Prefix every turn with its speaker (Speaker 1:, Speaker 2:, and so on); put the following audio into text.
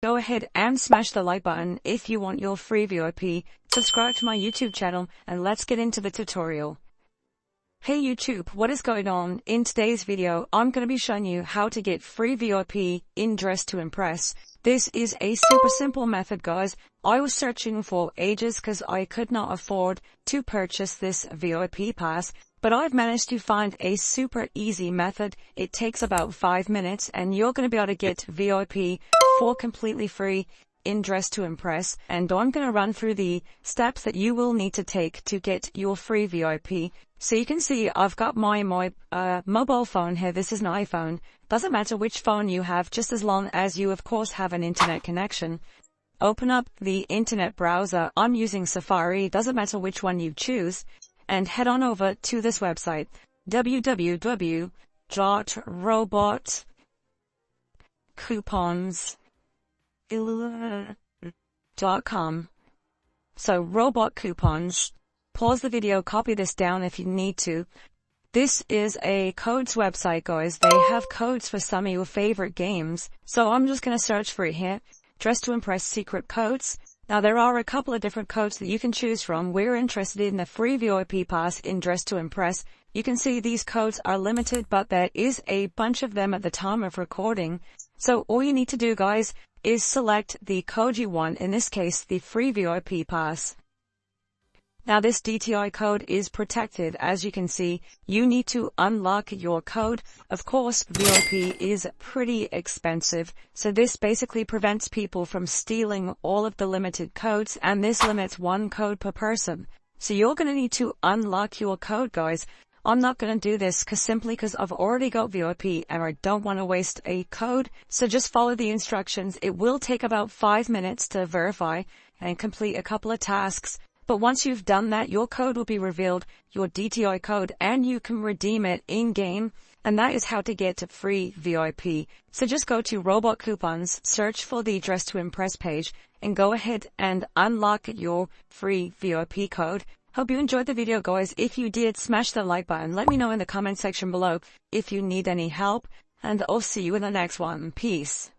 Speaker 1: Go ahead and smash the like button if you want your free VIP. Subscribe to my YouTube channel and let's get into the tutorial. Hey YouTube, what is going on? In today's video, I'm going to be showing you how to get free VIP in Dress to Impress. This is a super simple method, guys. I was searching for ages because I could not afford to purchase this VIP pass, but I've managed to find a super easy method. It takes about 5 minutes and you're going to be able to get VIP for completely free in Dress to Impress. And I'm going to run through the steps that you will need to take to get your free VIP. So you can see I've got my mobile phone here. This is an iPhone. Doesn't matter which phone you have, just as long as you of course have an internet connection. Open up the internet browser. I'm using Safari. Doesn't matter which one you choose. And head on over to this website, www.robotcoupons.com. So robot coupons. Pause the video, copy this down if you need to. This is a codes website, guys. They have codes for some of your favorite games. So I'm just going to search for it here. Dress to Impress secret codes. Now there are a couple of different codes that you can choose from. We're interested in the free VIP pass in Dress to Impress. You can see these codes are limited, but there is a bunch of them at the time of recording. So all you need to do, guys, is select the code you want, in this case the free VIP pass. Now this DTI code is protected. As you can see, you need to unlock your code. Of course, VIP is pretty expensive, so this basically prevents people from stealing all of the limited codes, and this limits 1 code per person. So you're going to need to unlock your code, guys. I'm not going to do this simply because I've already got VIP and I don't want to waste a code. So just follow the instructions. It will take about 5 minutes to verify and complete a couple of tasks. But once you've done that, your code will be revealed, your DTI code, and you can redeem it in-game. And that is how to get free VIP. So just go to Robot Coupons, search for the Dress to Impress page, and go ahead and unlock your free VIP code. Hope you enjoyed the video, guys. If you did, smash the like button. Let me know in the comment section below if you need any help. And I'll see you in the next one. Peace.